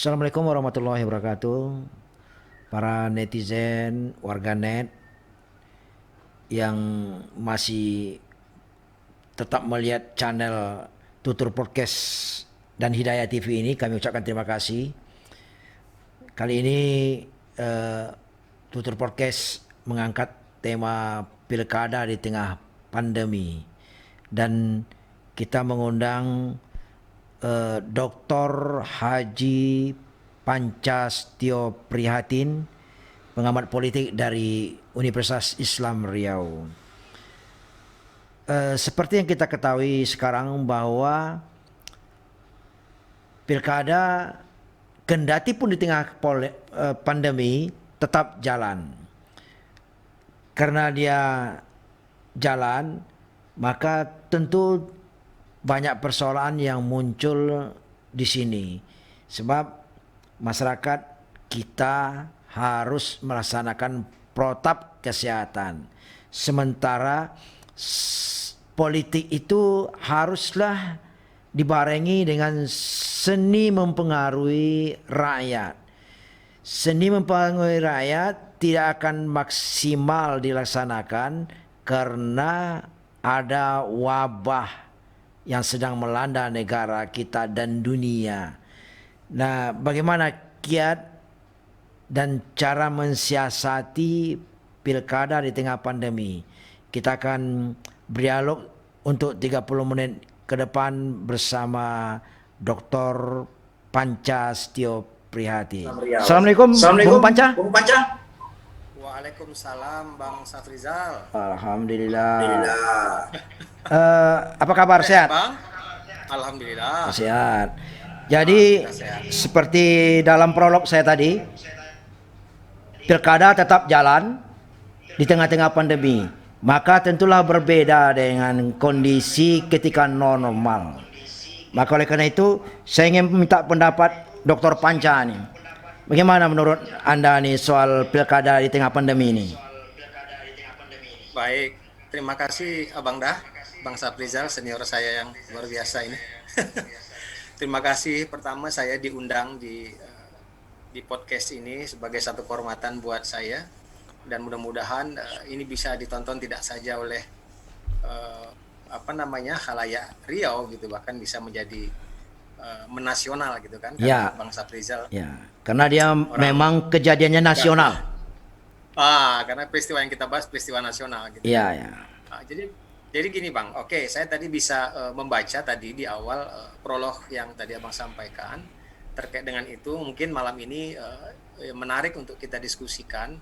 Assalamualaikum warahmatullahi wabarakatuh. Para netizen, warganet yang masih tetap melihat channel Tutur Podcast dan Hidayah TV ini, kami ucapkan terima kasih. Kali ini Tutur Podcast mengangkat tema pilkada di tengah pandemi, dan kita mengundang Dr. Haji Pancastio Prihatin, pengamat politik dari Universitas Islam Riau. Seperti yang kita ketahui sekarang bahwa pilkada kendati pun di tengah pandemi tetap jalan. Karena dia jalan, maka tentu banyak persoalan yang muncul di sini. Sebab masyarakat kita harus melaksanakan protap kesehatan. Sementara politik itu haruslah dibarengi dengan seni mempengaruhi rakyat. Seni mempengaruhi rakyat tidak akan maksimal dilaksanakan karena ada wabah yang sedang melanda negara kita dan dunia. Nah, bagaimana kiat dan cara mensiasati pilkada di tengah pandemi? Kita akan berdialog untuk 30 menit ke depan bersama Dr. Pancastio Prihatin. Assalamualaikum, Bung Panca. Waalaikumsalam, Bang Safrizal. Alhamdulillah. Apa kabar, sehat? Bang? Alhamdulillah. Sehat. Jadi seperti dalam prolog saya tadi, pilkada tetap jalan di tengah-tengah pandemi. Maka tentulah berbeda dengan kondisi ketika normal. Maka oleh karena itu saya ingin minta pendapat Dr. Panca nih. Bagaimana menurut Anda nih soal pilkada di tengah pandemi ini? Baik, terima kasih Abang Dah, Bang Safrizal, senior saya yang luar biasa ini. Terima kasih, pertama saya diundang di podcast ini sebagai satu kehormatan buat saya, dan mudah-mudahan ini bisa ditonton tidak saja oleh khalayak Riau gitu, bahkan bisa menjadi menasional gitu kan, Ya. Bang Safrizal. Ya, karena dia memang kejadiannya nasional. Karena peristiwa yang kita bahas peristiwa nasional gitu. Iya, ya. Jadi gini Bang, oke, saya tadi bisa membaca tadi di awal prolog yang tadi Abang sampaikan terkait dengan itu. Mungkin malam ini menarik untuk kita diskusikan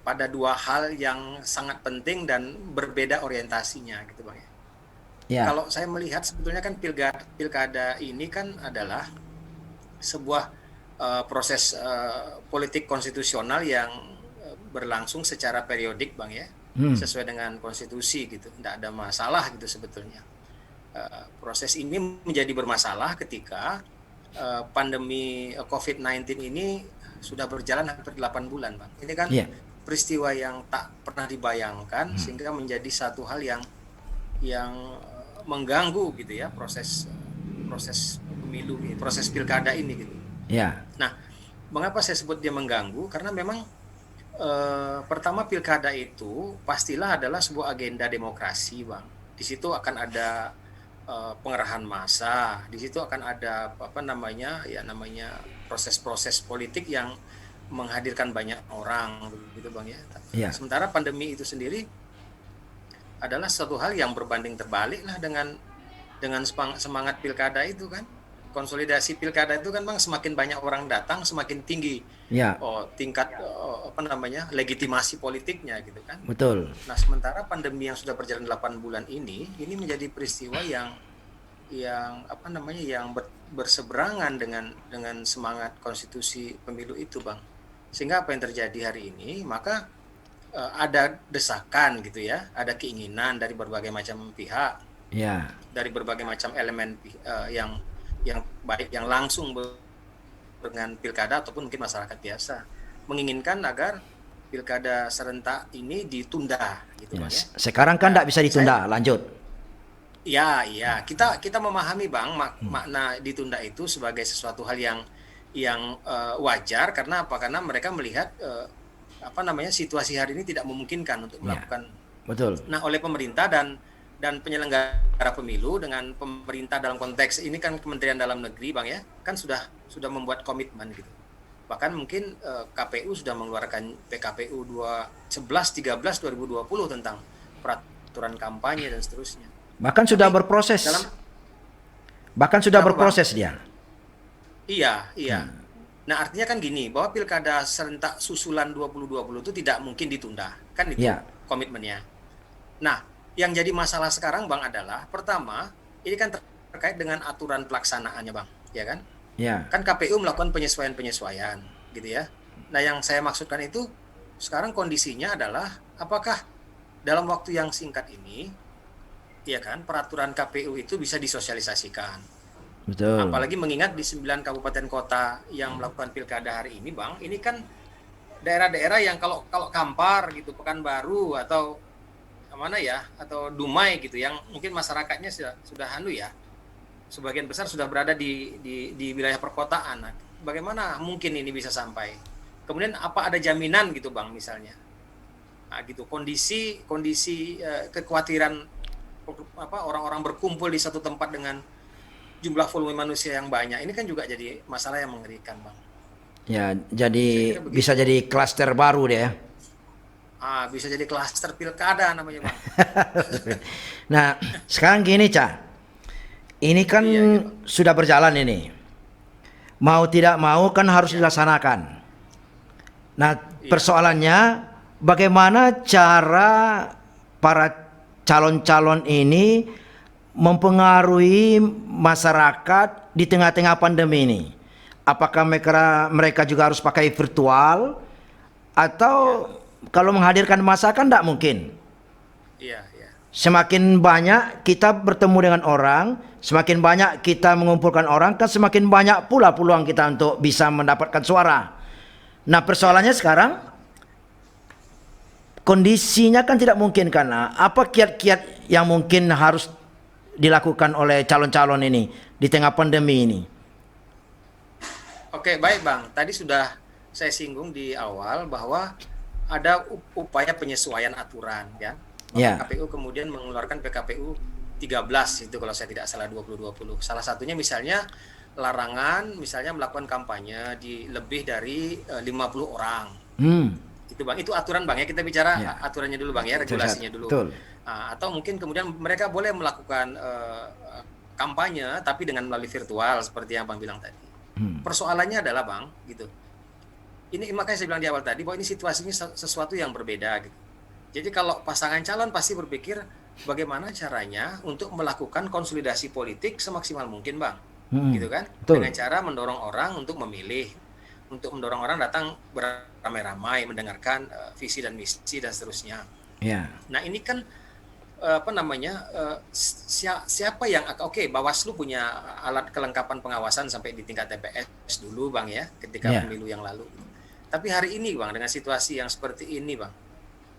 pada dua hal yang sangat penting dan berbeda orientasinya gitu Bang ya. Ya. Kalau saya melihat sebetulnya kan pilkada ini kan adalah sebuah proses politik konstitusional yang berlangsung secara periodik Bang ya, sesuai dengan konstitusi gitu, tidak ada masalah gitu sebetulnya. Proses ini menjadi bermasalah ketika pandemi COVID-19 ini sudah berjalan hampir 8 bulan Bang. Ini kan peristiwa yang tak pernah dibayangkan, sehingga menjadi satu hal yang mengganggu gitu ya proses pemilu, proses pilkada ini gitu. Ya. Nah, mengapa saya sebut dia mengganggu? Karena memang pertama pilkada itu pastilah adalah sebuah agenda demokrasi, Bang. Di situ akan ada pengerahan massa, di situ akan ada proses-proses politik yang menghadirkan banyak orang, gitu Bang ya. Ya. Sementara pandemi itu sendiri adalah suatu hal yang berbanding terbalik lah dengan semangat pilkada itu kan. Konsolidasi pilkada itu kan Bang, semakin banyak orang datang semakin tinggi tingkat legitimasi politiknya gitu kan. Betul. Nah, sementara pandemi yang sudah berjalan 8 bulan ini menjadi peristiwa yang berseberangan dengan semangat konstitusi pemilu itu Bang. Sehingga apa yang terjadi hari ini, maka ada desakan gitu ya, ada keinginan dari berbagai macam pihak, dari berbagai macam elemen yang baik yang langsung dengan pilkada ataupun mungkin masyarakat biasa, menginginkan agar pilkada serentak ini ditunda gitu Bang ya. Sekarang kan tidak bisa ditunda, lanjut. Ya, iya. Kita memahami Bang makna ditunda itu sebagai sesuatu hal yang wajar karena apa? Karena mereka melihat apa namanya situasi hari ini tidak memungkinkan untuk Ya, melakukan. betul. Nah, oleh pemerintah dan penyelenggara pemilu dengan pemerintah dalam konteks ini kan Kementerian Dalam Negeri Bang ya, kan sudah membuat komitmen gitu. Bahkan mungkin KPU sudah mengeluarkan PKPU 11 13 2020 tentang peraturan kampanye dan seterusnya. Bahkan sudah Tapi dalam berproses. Bahkan sudah kenapa Bang? berproses dia. Iya, iya. Nah, artinya kan gini, bahwa pilkada serentak susulan 2020 itu tidak mungkin ditunda. Kan itu Ya, komitmennya. Nah, yang jadi masalah sekarang Bang adalah pertama, ini kan terkait dengan aturan pelaksanaannya Bang, ya kan? ya, Kan KPU melakukan penyesuaian-penyesuaian, gitu ya. Nah, yang saya maksudkan itu sekarang kondisinya adalah apakah dalam waktu yang singkat ini, ya kan, peraturan KPU itu bisa disosialisasikan. betul. Apalagi mengingat di 9 kabupaten kota yang melakukan pilkada hari ini, Bang, ini kan daerah-daerah yang kalau kalau Kampar gitu, Pekanbaru atau mana ya, atau Dumai gitu yang mungkin masyarakatnya sudah anu ya, sebagian besar sudah berada di wilayah perkotaan. Nah, bagaimana mungkin ini bisa sampai? Kemudian apa ada jaminan gitu, Bang, misalnya? Nah, gitu kondisi kondisi kekhawatiran apa orang-orang berkumpul di satu tempat dengan jumlah volume manusia yang banyak ini kan juga jadi masalah yang mengerikan Bang. Ya, Saya jadi kira bisa begitu. jadi klaster baru deh ya. Bisa jadi klaster pilkada namanya Bang. Nah, sekarang gini, Cak. Ini kan Iya iya Bang. sudah berjalan ini. Mau tidak mau kan harus Iya dilaksanakan. Nah, iya persoalannya bagaimana cara para calon-calon ini mempengaruhi masyarakat di tengah-tengah pandemi ini? Apakah mereka juga harus pakai virtual iya atau kalau menghadirkan masa kan tidak mungkin? iya iya. Semakin banyak kita bertemu dengan orang, semakin banyak kita mengumpulkan orang, kan semakin banyak pula peluang kita untuk bisa mendapatkan suara. Nah, Iya. persoalannya sekarang kondisinya kan tidak mungkin karena apa kiat-kiat yang mungkin harus dilakukan oleh calon-calon ini di tengah pandemi ini. Oke, baik Bang. Tadi sudah saya singgung di awal bahwa ada upaya penyesuaian aturan ya. Maka Ya, KPU kemudian mengeluarkan PKPU 13 itu kalau saya tidak salah 2020. Salah satunya misalnya larangan misalnya melakukan kampanye di lebih dari 50 orang. hmm, Itu Bang, itu aturan Bang ya. Kita bicara ya, aturannya dulu Bang ya, regulasinya dulu. betul. Atau mungkin kemudian mereka boleh melakukan kampanye tapi dengan melalui virtual seperti yang Bang bilang tadi. Hmm, Persoalannya adalah Bang, gitu. Ini makanya saya bilang di awal tadi bahwa ini situasinya sesuatu yang berbeda gitu. Jadi kalau pasangan calon pasti berpikir bagaimana caranya untuk melakukan konsolidasi politik semaksimal mungkin, Bang. hmm, Gitu kan? betul. Dengan cara mendorong orang untuk memilih, untuk mendorong orang datang beramai-ramai mendengarkan visi dan misi dan seterusnya. Ya, Nah, ini kan apa namanya siapa yang oke Bawaslu punya alat kelengkapan pengawasan sampai di tingkat TPS dulu Bang ya ketika ya, pemilu yang lalu. Tapi hari ini Bang dengan situasi yang seperti ini Bang,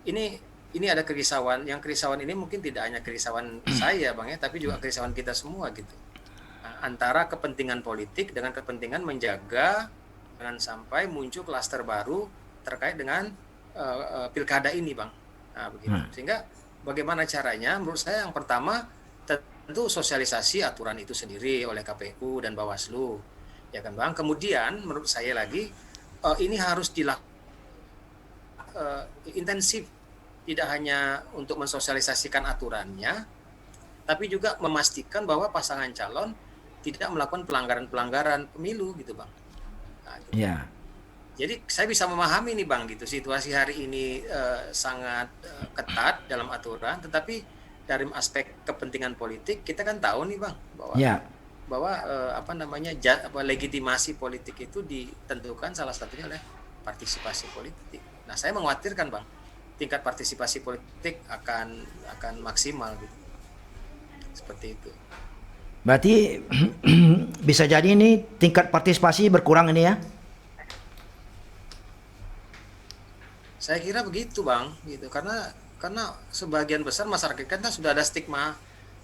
ini ada kerisauan. Yang kerisauan ini mungkin tidak hanya kerisauan saya Bang ya, tapi juga kerisauan kita semua gitu. Nah, antara kepentingan politik dengan kepentingan menjaga jangan sampai muncul klaster baru terkait dengan pilkada ini Bang. Nah, begitu. hmm, Sehingga bagaimana caranya? Menurut saya yang pertama tentu sosialisasi aturan itu sendiri oleh KPU dan Bawaslu, ya kan Bang. Kemudian menurut saya lagi ini harus dilakukan intensif, tidak hanya untuk mensosialisasikan aturannya, tapi juga memastikan bahwa pasangan calon tidak melakukan pelanggaran-pelanggaran pemilu gitu Bang. Nah, gitu. ya, Jadi saya bisa memahami nih Bang gitu situasi hari ini sangat ketat dalam aturan, tetapi dari aspek kepentingan politik kita kan tahu nih Bang bahwa ya. bahwa apa namanya legitimasi politik itu ditentukan salah satunya oleh partisipasi politik. Nah saya mengkhawatirkan Bang tingkat partisipasi politik akan maksimal gitu seperti itu. Berarti bisa jadi ini tingkat partisipasi berkurang ini ya? Saya kira begitu Bang gitu karena sebagian besar masyarakat kita sudah ada stigma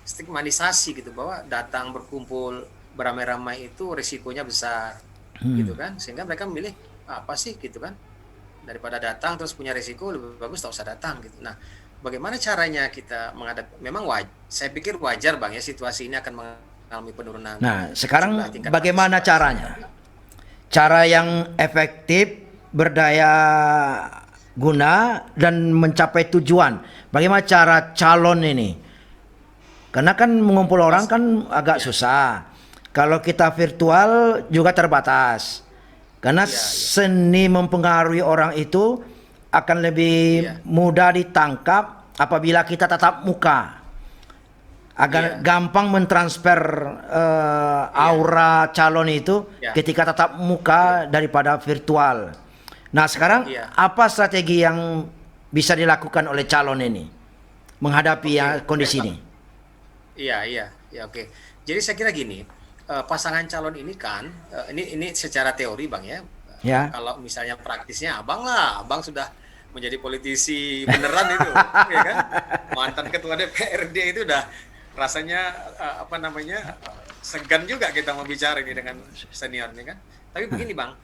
stigmatisasi gitu, bahwa datang berkumpul beramai-ramai itu risikonya besar gitu kan, sehingga mereka memilih apa sih gitu kan, daripada datang terus punya risiko, lebih bagus tak usah datang gitu. Nah, bagaimana caranya kita menghadapi, memang saya pikir wajar Bang ya, situasi ini akan mengalami penurunan Nah, jumlah sekarang tingkat bagaimana partisipasi, caranya? tapi Cara yang efektif, berdaya guna dan mencapai tujuan. Bagaimana cara calon ini? Karena kan mengumpul orang pas kan agak ya, susah. Kalau kita virtual juga terbatas. Karena iya iya seni mempengaruhi orang itu akan lebih iya mudah ditangkap apabila kita tatap muka. Agar iya gampang mentransfer iya aura calon itu iya ketika tatap iya muka daripada virtual. Nah, sekarang iya. apa strategi yang bisa dilakukan oleh calon ini menghadapi ya Oke, baik kondisi Bang. ini? Iya, iya, ya oke. Jadi saya kira gini, pasangan calon ini kan, ini secara teori Bang ya, Ya. kalau misalnya praktisnya Abang lah, Abang sudah menjadi politisi beneran itu, ya kan? Mantan ketua DPRD itu udah rasanya apa namanya, segan juga kita mau bicara ini dengan senior ini kan. Tapi begini Bang,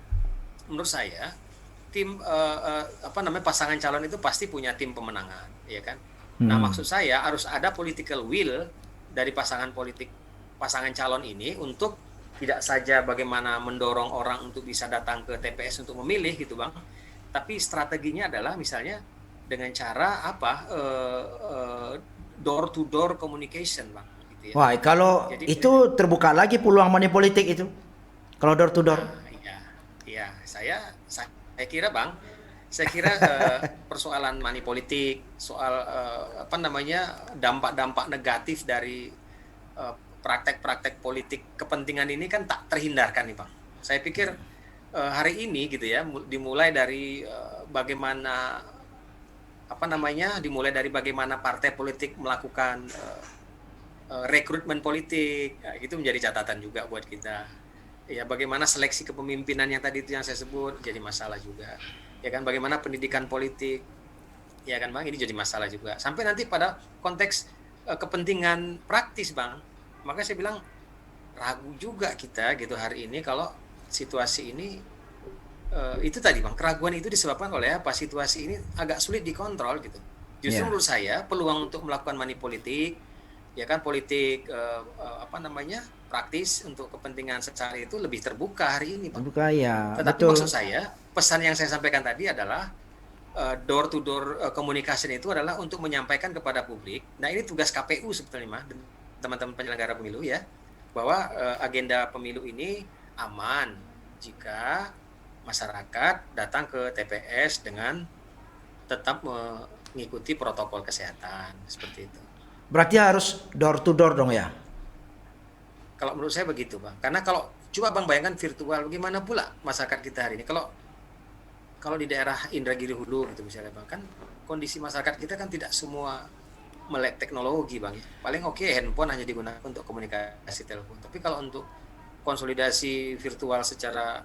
menurut saya tim apa namanya, pasangan calon itu pasti punya tim pemenangan, ya kan? Nah, Hmm. maksud saya harus ada political will dari pasangan calon ini untuk tidak saja bagaimana mendorong orang untuk bisa datang ke TPS untuk memilih gitu Bang, tapi strateginya adalah misalnya dengan cara apa, door to door communication Bang, gitu ya. Wah, kalau Jadi itu terbuka lagi peluang money politik itu. Kalau door to door. nah, iya, iya, saya kira Bang, saya kira persoalan money politik, soal apa namanya, dampak-dampak negatif dari praktek-praktek politik kepentingan ini kan tak terhindarkan nih Bang. Saya pikir hari ini gitu ya, dimulai dari bagaimana apa namanya, dimulai dari bagaimana partai politik melakukan rekrutmen politik, nah, itu menjadi catatan juga buat kita. Ya, bagaimana seleksi kepemimpinan yang tadi itu yang saya sebut jadi masalah juga. Ya kan, bagaimana pendidikan politik, ya kan Bang, ini jadi masalah juga. Sampai nanti pada konteks kepentingan praktis Bang, maka saya bilang ragu juga kita gitu hari ini kalau situasi ini itu tadi Bang, keraguan itu disebabkan oleh apa? Situasi ini agak sulit dikontrol gitu. Justru Ya. menurut saya peluang untuk melakukan money politik, ya kan, politik apa namanya, praktis untuk kepentingan secara itu lebih terbuka hari ini Bang. Terbuka ya, Tetapi maksud betul. saya pesan yang saya sampaikan tadi adalah door to door communication itu adalah untuk menyampaikan kepada publik. Nah, ini tugas KPU sebetulnya Mas, teman-teman penyelenggara pemilu ya, bahwa agenda pemilu ini aman jika masyarakat datang ke TPS dengan tetap mengikuti protokol kesehatan seperti itu. Berarti harus door to door dong ya. Kalau menurut saya begitu Bang. Karena kalau coba Bang bayangkan virtual, bagaimana pula masyarakat kita hari ini. Kalau kalau di daerah Indragiri Hulu gitu misalnya Bang, kan kondisi masyarakat kita kan tidak semua melek teknologi Bang ya. Paling oke, handphone hanya digunakan untuk komunikasi telepon. Tapi kalau untuk konsolidasi virtual secara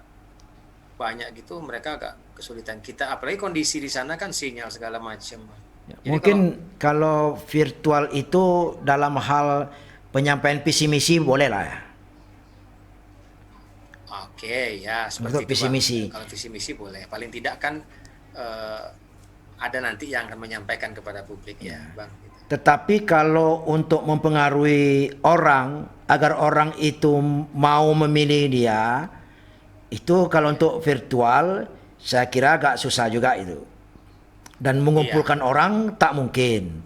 banyak gitu, mereka agak kesulitan. Kita apalagi kondisi di sana kan sinyal segala macam Bang. Ya, Jadi kalau mungkin kalau virtual itu dalam hal penyampaian visi misi boleh lah ya. oke ya Untuk seperti itu visi Bang. misi. Kalau visi misi boleh. Paling tidak kan eh, ada nanti yang akan menyampaikan kepada publik ya Bang. Gitu. Tetapi kalau untuk mempengaruhi orang agar orang itu mau memilih dia, itu kalau Iya, untuk virtual saya kira agak susah juga itu. Dan iya, mengumpulkan orang tak mungkin.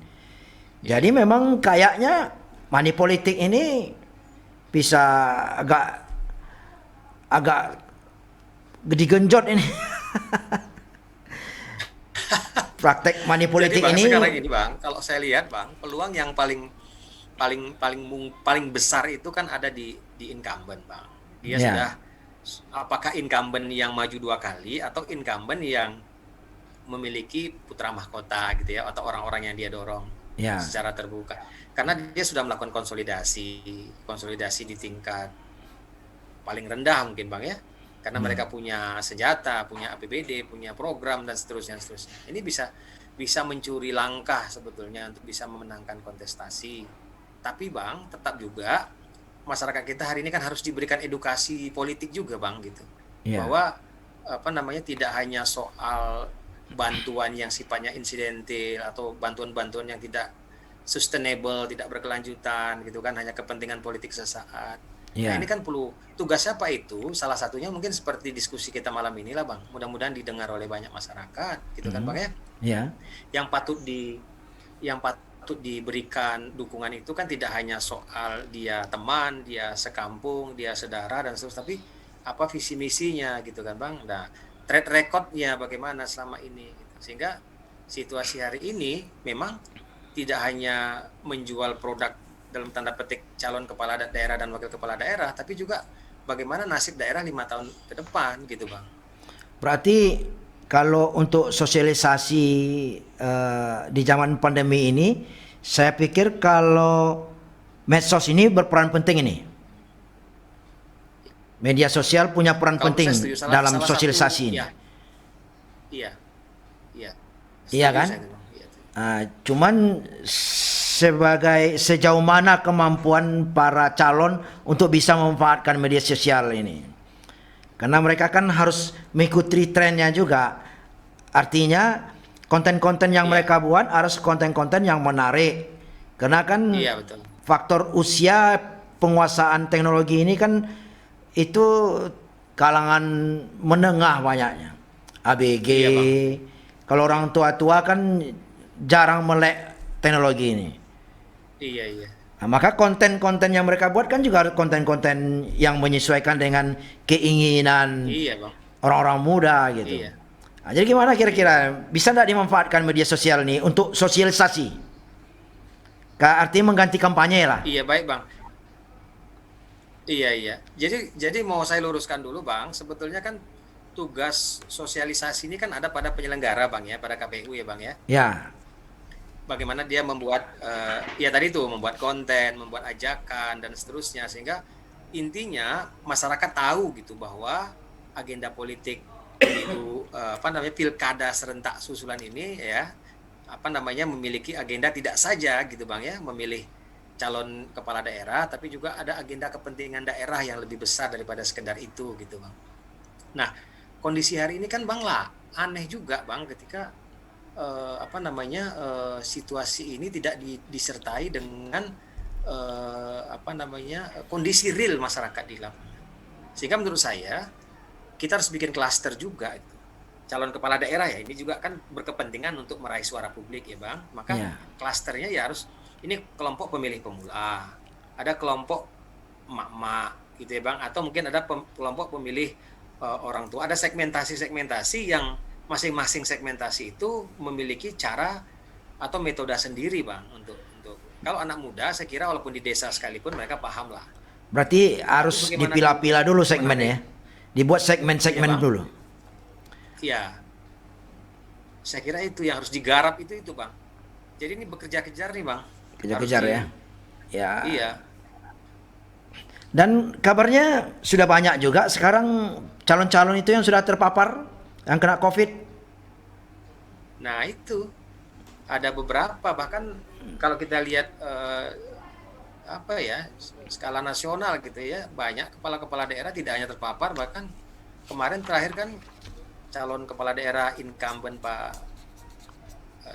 iya. Jadi memang kayaknya money politik ini bisa agak agak digenjot ini. Praktek money Jadi politik Bang, ini. sekarang ini Bang, kalau saya lihat Bang, peluang yang paling paling paling paling besar itu kan ada di incumbent Bang. Dia sudah, Ya, apakah incumbent yang maju 2 kali atau incumbent yang memiliki putra mahkota gitu ya, atau orang-orang yang dia dorong ya. secara terbuka. Karena dia sudah melakukan konsolidasi, konsolidasi di tingkat paling rendah mungkin Bang ya. Karena mereka punya senjata, punya APBD, punya program dan seterusnya seterusnya. Ini bisa bisa mencuri langkah sebetulnya untuk bisa memenangkan kontestasi. Tapi Bang, tetap juga masyarakat kita hari ini kan harus diberikan edukasi politik juga Bang gitu. Ya. Bahwa apa namanya tidak hanya soal bantuan yang sifatnya insidentil atau bantuan-bantuan yang tidak sustainable, tidak berkelanjutan gitu kan, hanya kepentingan politik sesaat. Nah, ini Ya. kan perlu tugasnya Pak itu salah satunya mungkin seperti diskusi kita malam ini lah Bang. Mudah-mudahan didengar oleh banyak masyarakat gitu kan Bang ya. Ya. Yang patut diberikan dukungan itu kan tidak hanya soal dia teman, dia sekampung, dia saudara dan seterusnya, tapi apa visi misinya gitu kan Bang. Nah, track recordnya bagaimana selama ini gitu. Sehingga situasi hari ini memang tidak hanya menjual produk dalam tanda petik calon kepala daerah dan wakil kepala daerah, tapi juga bagaimana nasib daerah 5 tahun ke depan gitu Bang. Berarti kalau untuk sosialisasi di zaman pandemi ini, saya pikir kalau medsos ini berperan penting ini. Media sosial punya peran Kalau penting saya setuju, dalam salah sosialisasi satu ini. ya, iya, iya, Iya setuju kan? saya itu Bang. Iya. Cuman sejauh mana kemampuan para calon untuk bisa memanfaatkan media sosial ini? Karena mereka kan harus mengikuti trennya juga. Artinya konten-konten yang Iya. mereka buat harus konten-konten yang menarik. Karena kan Iya betul. faktor usia penguasaan teknologi ini kan itu kalangan menengah banyaknya. ABG. Iya, Bang. Kalau orang tua-tua kan jarang melek teknologi ini. Iya iya. Nah, maka konten-konten yang mereka buat kan juga harus konten-konten yang menyesuaikan dengan keinginan Iya Bang. orang-orang muda gitu. Iya. Nah, jadi gimana kira-kira bisa tidak dimanfaatkan media sosial ini untuk sosialisasi? Artinya mengganti kampanye lah. Iya baik Bang. Iya iya. Jadi mau saya luruskan dulu Bang, sebetulnya kan tugas sosialisasi ini kan ada pada penyelenggara Bang ya, pada KPU ya Bang ya. Ya, Bagaimana dia membuat ya tadi itu membuat konten, membuat ajakan dan seterusnya sehingga intinya masyarakat tahu gitu bahwa agenda politik pemilu apa namanya pilkada serentak susulan ini ya apa namanya memiliki agenda tidak saja gitu Bang ya, memilih calon kepala daerah tapi juga ada agenda kepentingan daerah yang lebih besar daripada sekedar itu gitu Bang. Nah, kondisi hari ini kan Bang lah aneh juga Bang ketika apa namanya situasi ini tidak disertai dengan apa namanya kondisi real masyarakat di lapangan. Sehingga menurut saya kita harus bikin klaster juga itu. Calon kepala daerah ya ini juga kan berkepentingan untuk meraih suara publik ya Bang. Maka ya, klasternya ya harus ini kelompok pemilih pemula, ada kelompok emak-emak gitu ya Bang, atau mungkin ada kelompok pemilih orang tua. Ada segmentasi-segmentasi yang masing-masing segmentasi itu memiliki cara atau metode sendiri Bang untuk kalau anak muda saya kira walaupun di desa sekalipun mereka paham lah. berarti harus Bagaimana dipilah-pilah dulu segmennya ya. Dibuat Iya, segmen-segmen Bang. dulu. Iya. Saya kira itu yang harus digarap itu Bang. Jadi ini bekerja-kejar nih Bang. Kejar-kejar ya. Ya. Iya. Dan kabarnya sudah banyak juga sekarang calon-calon itu yang sudah terpapar yang kena COVID. Nah itu ada beberapa bahkan kalau kita lihat apa ya skala nasional gitu ya banyak kepala-kepala daerah tidak hanya terpapar bahkan kemarin terakhir kan calon kepala daerah incumbent Pak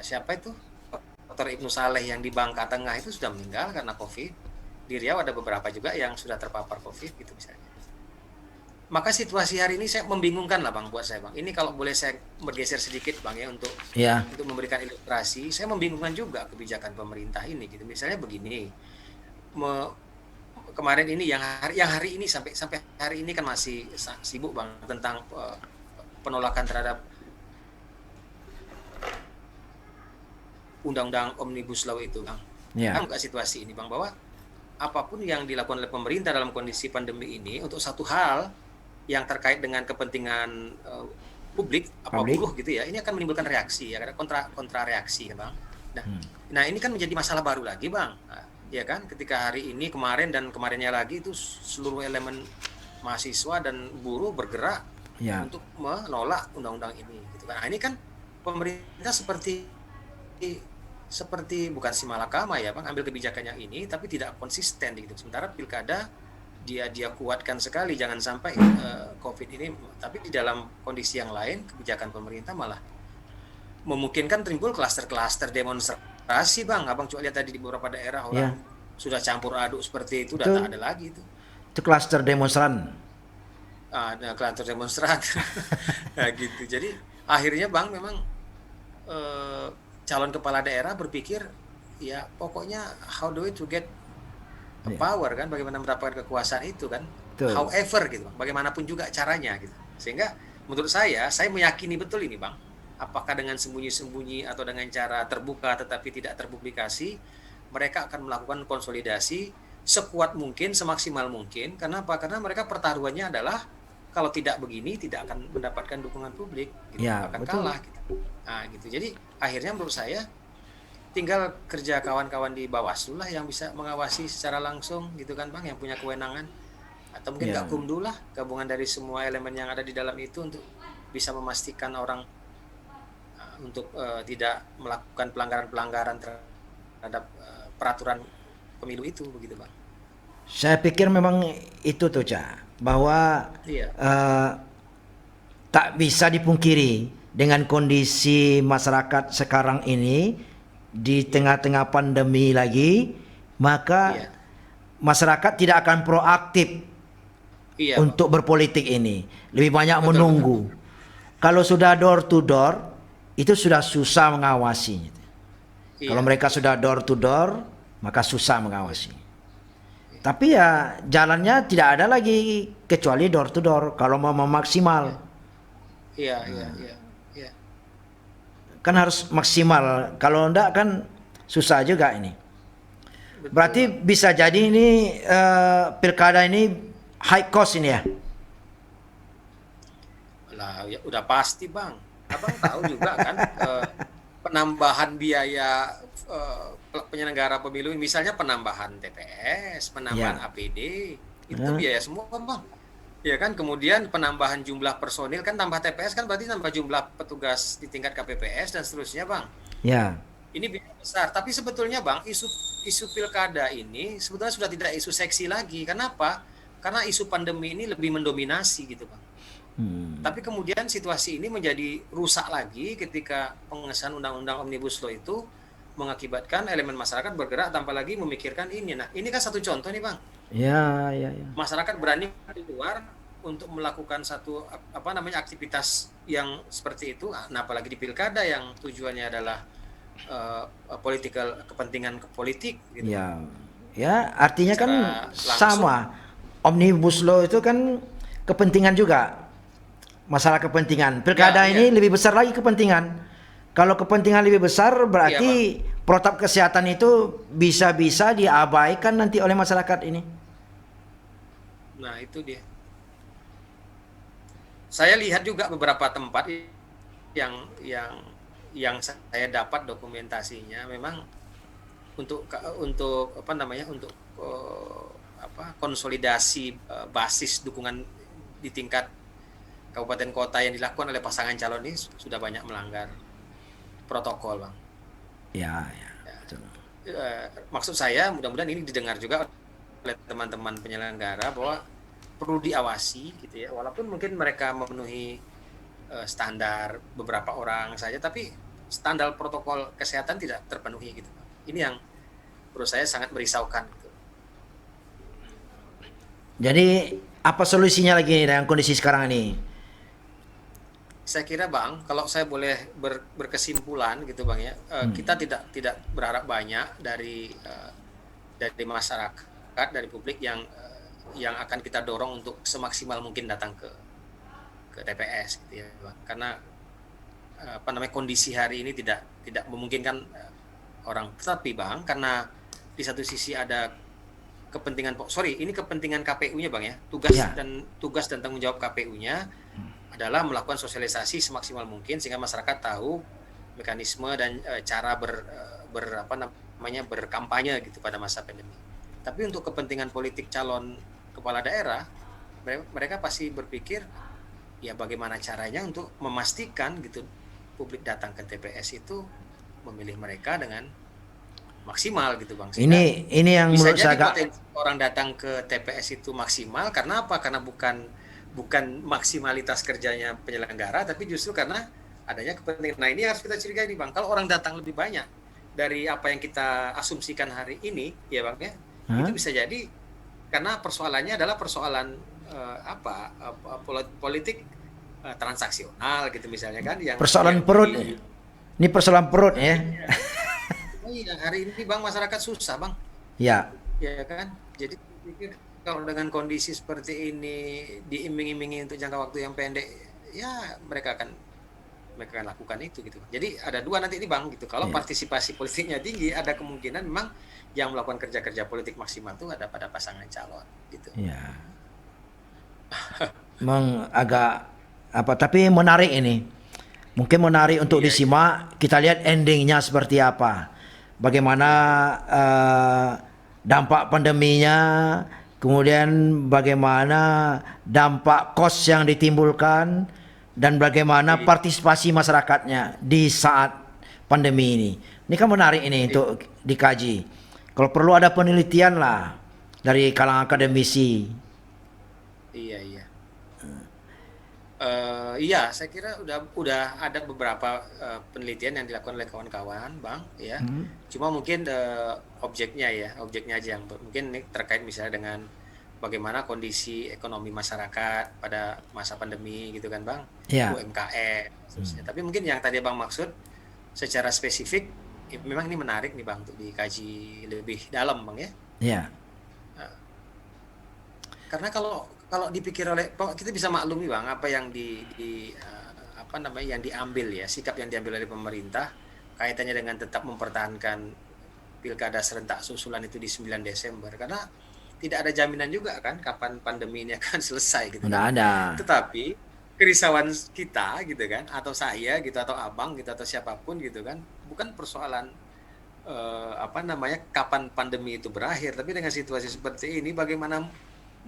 siapa itu Dr. Ibnu Saleh yang di Bangka Tengah itu sudah meninggal karena COVID. Di Riau ada beberapa juga yang sudah terpapar COVID gitu misalnya. Maka situasi hari ini saya membingungkan lah Bang buat saya Bang. Ini kalau boleh saya bergeser sedikit Bang ya untuk memberikan ilustrasi, saya membingungkan juga kebijakan pemerintah ini gitu. Misalnya begini, kemarin ini yang hari ini sampai hari ini kan masih sibuk Bang tentang penolakan terhadap undang-undang Omnibus Law itu Bang. Kan enggak situasi ini Bang bahwa apapun yang dilakukan oleh pemerintah dalam kondisi pandemi ini untuk satu hal yang terkait dengan kepentingan publik apa buruh gitu ya ini akan menimbulkan reaksi ya ada kontra reaksi kan Bang. Nah ini kan menjadi masalah baru lagi Bang. Nah, ya kan ketika hari ini kemarin dan kemarinnya lagi itu seluruh elemen mahasiswa dan buruh bergerak untuk menolak undang-undang ini gitu kan. Nah, ini kan pemerintah seperti seperti bukan si malakama ya Bang, ambil kebijakannya ini tapi tidak konsisten gitu. Sementara pilkada dia kuatkan sekali jangan sampai COVID ini, tapi di dalam kondisi yang lain kebijakan pemerintah malah memungkinkan timbul klaster-klaster demonstrasi Bang. Abang coba lihat tadi di beberapa daerah orang Ya, sudah campur aduk seperti itu, udah itu tak ada lagi itu. itu klaster demonstran. Ada klaster demonstran. Nah gitu. Jadi akhirnya Bang memang calon kepala daerah berpikir ya pokoknya how do we to get Ya, power kan, bagaimana mendapatkan kekuasaan itu kan, betul. however gitu Bang, bagaimanapun juga caranya gitu. Sehingga menurut saya meyakini betul ini Bang, apakah dengan sembunyi-sembunyi atau dengan cara terbuka tetapi tidak terpublikasi, mereka akan melakukan konsolidasi sekuat mungkin, semaksimal mungkin. Karena apa? Karena mereka pertaruhannya adalah kalau tidak begini tidak akan mendapatkan dukungan publik, gitu. Ya, Akan betul. kalah gitu. Nah, gitu. Jadi akhirnya menurut saya tinggal kerja kawan-kawan di Bawaslu lah yang bisa mengawasi secara langsung gitu kan Bang, yang punya kewenangan, atau mungkin Ya. Gakumdu lah, gabungan dari semua elemen yang ada di dalam itu untuk bisa memastikan orang untuk tidak melakukan pelanggaran-pelanggaran terhadap peraturan pemilu itu begitu Bang. Saya pikir memang itu tuh, Cak, bahwa Iya, eh, tak bisa dipungkiri dengan kondisi masyarakat sekarang ini di tengah-tengah pandemi lagi, maka iya, masyarakat tidak akan proaktif iya Bang. untuk berpolitik ini. Lebih banyak Betul, menunggu. Kalau sudah door to door, itu sudah susah mengawasi. Kalau iya, mereka iya, sudah door to door, maka susah mengawasi. Tapi ya jalannya tidak ada lagi kecuali door to door kalau mau maksimal. iya, iya, iya, iya. Kan harus maksimal. Kalau enggak kan susah juga ini. Betul Berarti Bang. bisa jadi ini pilkada ini high cost ini ya. Lah ya udah pasti Bang. Abang tahu juga kan penambahan biaya penyelenggara pemilu, misalnya penambahan TPS, penambahan Ya. APD, itu Ya. biaya semua Bang. Ya kan, kemudian penambahan jumlah personil kan, tambah TPS kan berarti tambah jumlah petugas di tingkat KPPS dan seterusnya Bang. Ya. Ini biaya besar, tapi sebetulnya Bang, isu pilkada ini sebetulnya sudah tidak isu seksi lagi. Kenapa? Karena isu pandemi ini lebih mendominasi gitu Bang. Tapi kemudian situasi ini menjadi rusak lagi ketika pengesahan undang-undang Omnibus Law itu mengakibatkan elemen masyarakat bergerak tanpa lagi memikirkan ini. Nah, ini kan satu contoh nih Bang. Ya, ya, ya. Masyarakat berani keluar untuk melakukan satu aktivitas yang seperti itu. Nah, apalagi di pilkada yang tujuannya adalah kepentingan politik gitu. Ya. Ya, artinya kan Secara langsung. sama. Omnibus Law itu kan kepentingan juga. Masalah kepentingan. Pilkada Ya, ini ya. lebih besar lagi kepentingan. Kalau kepentingan lebih besar berarti protap kesehatan itu bisa-bisa diabaikan nanti oleh masyarakat ini. Nah, itu dia. Saya lihat juga beberapa tempat yang saya dapat dokumentasinya memang untuk konsolidasi basis dukungan di tingkat kabupaten kota yang dilakukan oleh pasangan calon ini sudah banyak melanggar protokol Bang. Ya, ya. Betul. Maksud saya mudah-mudahan ini didengar juga oleh teman-teman penyelenggara bahwa perlu diawasi gitu ya, walaupun mungkin mereka memenuhi standar beberapa orang saja, tapi standar protokol kesehatan tidak terpenuhi gitu. Ini yang menurut saya sangat merisaukan gitu. Jadi apa solusinya lagi nih dengan kondisi sekarang ini? Saya kira Bang, kalau saya boleh berkesimpulan gitu Bang ya, kita tidak berharap banyak dari masyarakat, dari publik yang akan kita dorong untuk semaksimal mungkin datang ke TPS gitu ya Bang. Karena kondisi hari ini tidak memungkinkan orang. Tetapi Bang, karena di satu sisi ada ini kepentingan KPU-nya Bang ya. Tugas dan tanggung jawab KPU-nya adalah melakukan sosialisasi semaksimal mungkin sehingga masyarakat tahu mekanisme dan cara berkampanye gitu pada masa pandemi. Tapi untuk kepentingan politik calon kepala daerah, mereka pasti berpikir ya bagaimana caranya untuk memastikan gitu publik datang ke TPS itu memilih mereka dengan maksimal gitu Bang. Sehingga Ini yang bisa menurut saya jadi agak potensi orang datang ke TPS itu maksimal karena apa? Karena bukan maksimalitas kerjanya penyelenggara, tapi justru karena adanya kepentingan. Nah ini harus kita curigai nih Bang. Kalau orang datang lebih banyak dari apa yang kita asumsikan hari ini, ya Bang ya, itu Hah? bisa jadi karena persoalannya adalah persoalan politik transaksional gitu misalnya kan, Persoalan yang perut. Ini persoalan perut ya. oh iya, hari ini Bang masyarakat susah Bang. Ya, Ya kan? Jadi saya pikir kalau dengan kondisi seperti ini diiming-imingi untuk jangka waktu yang pendek, ya mereka akan lakukan itu gitu. Jadi ada dua nanti ini Bang gitu. Kalau ya, partisipasi politiknya tinggi, ada kemungkinan memang yang melakukan kerja-kerja politik maksimal itu ada pada pasangan calon gitu. ya. Memang agak apa? Tapi menarik ini. Mungkin menarik untuk Iya, iya. disimak. Kita lihat endingnya seperti apa. Bagaimana dampak pandeminya, kemudian bagaimana dampak kos yang ditimbulkan, dan bagaimana Iya. partisipasi masyarakatnya di saat pandemi ini. Ini kan menarik ini untuk dikaji. Kalau perlu ada penelitian lah dari kalangan akademisi. Iya, iya. Iya, saya kira udah ada beberapa penelitian yang dilakukan oleh kawan-kawan, Bang, ya. Cuma mungkin objeknya aja yang mungkin ini terkait misalnya dengan bagaimana kondisi ekonomi masyarakat pada masa pandemi gitu kan, Bang, Ya, UMKM, seterusnya. Tapi mungkin yang tadi Bang maksud secara spesifik, memang ini menarik nih Bang untuk dikaji lebih dalam, Bang ya. ya, Karena kalau dipikir oleh kita bisa maklumi Bang apa yang apa namanya yang diambil ya, sikap yang diambil oleh pemerintah kaitannya dengan tetap mempertahankan pilkada serentak susulan itu di 9 Desember karena tidak ada jaminan juga kan kapan pandemi ini akan selesai gitu udah kan. ada. Tetapi kerisauan kita gitu kan atau saya gitu atau Abang gitu atau siapapun gitu kan bukan persoalan apa namanya kapan pandemi itu berakhir, tapi dengan situasi seperti ini bagaimana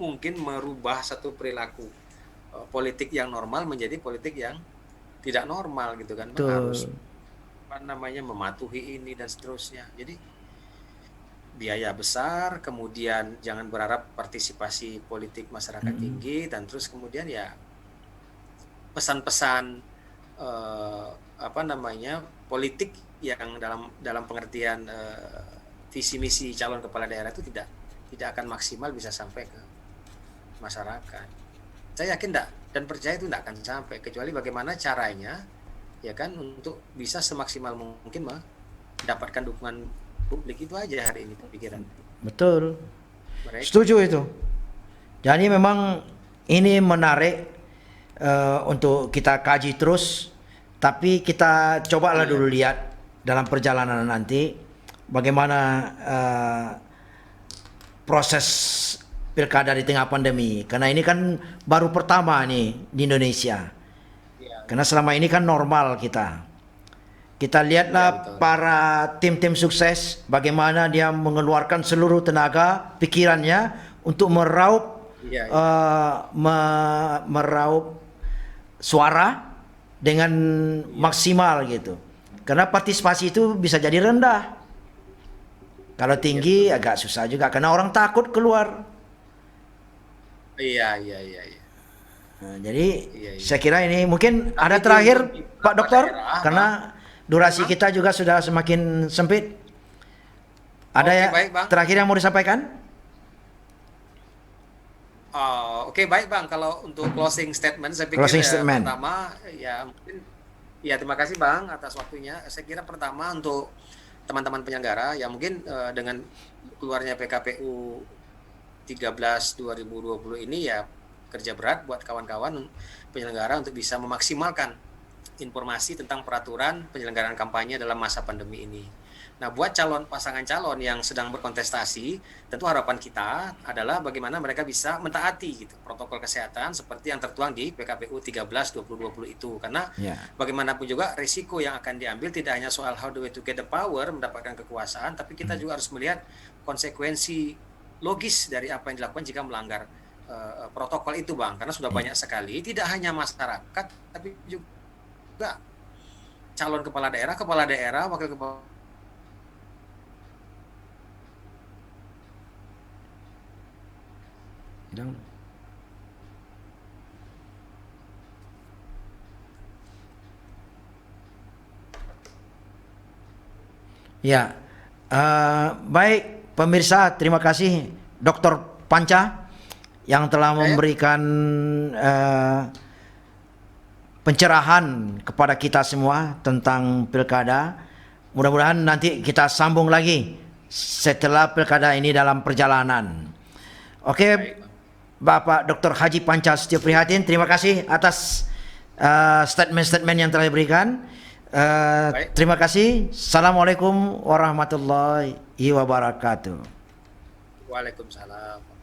mungkin merubah satu perilaku politik yang normal menjadi politik yang tidak normal gitu kan Bang, harus Betul. apa namanya mematuhi ini dan seterusnya. Jadi biaya besar, kemudian jangan berharap partisipasi politik masyarakat tinggi dan terus kemudian ya pesan-pesan apa namanya politik yang dalam pengertian visi misi calon kepala daerah itu tidak akan maksimal bisa sampai ke masyarakat. Saya yakin enggak dan percaya itu enggak akan sampai kecuali bagaimana caranya ya kan untuk bisa semaksimal mungkin mendapatkan dukungan publik itu aja hari ini pikiran Betul. mereka. Setuju itu. Jadi memang ini menarik untuk kita kaji terus. Tapi kita cobalah dulu lihat dalam perjalanan nanti bagaimana proses pilkada di tengah pandemi. Karena ini kan baru pertama nih di Indonesia. Ya, Karena selama ini kan normal kita. Kita lihatlah ya, betul. para tim-tim sukses bagaimana dia mengeluarkan seluruh tenaga pikirannya untuk meraup Iya, meraup suara dengan maksimal gitu. Karena partisipasi itu bisa jadi rendah. Kalau tinggi agak susah juga karena orang takut keluar. iya. Nah, jadi Iya, iya. saya kira ini mungkin Tapi ada di- terakhir di Pak beberapa Dokter daerah, karena durasi Bang. kita juga sudah semakin sempit. Ada Oke, ya baik, Bang. terakhir yang mau disampaikan? Oke, baik Bang. Kalau untuk closing statement, saya pikir Closing ya statement. pertama ya mungkin ya terima kasih Bang atas waktunya. Saya kira pertama untuk teman-teman penyelenggara ya mungkin dengan keluarnya PKPU 13 2020 ini ya kerja berat buat kawan-kawan penyelenggara untuk bisa memaksimalkan informasi tentang peraturan penyelenggaraan kampanye dalam masa pandemi ini. Nah, buat pasangan calon yang sedang berkontestasi, tentu harapan kita adalah bagaimana mereka bisa mentaati gitu protokol kesehatan seperti yang tertuang di PKPU 13 2020 itu. Karena bagaimanapun juga risiko yang akan diambil tidak hanya soal how the way to get the power, mendapatkan kekuasaan, tapi kita juga harus melihat konsekuensi logis dari apa yang dilakukan jika melanggar protokol itu, Bang. Karena sudah banyak sekali tidak hanya masyarakat tapi juga calon kepala daerah, wakil kepala Ya, baik pemirsa, terima kasih Dr. Panca yang telah memberikan pencerahan kepada kita semua tentang pilkada. Mudah-mudahan nanti kita sambung lagi setelah pilkada ini dalam perjalanan. Oke, Bapak Dr. Haji Panca Setio Prihatin, terima kasih atas statement-statement yang telah diberikan. Terima kasih. Assalamualaikum warahmatullahi wabarakatuh. Waalaikumsalam.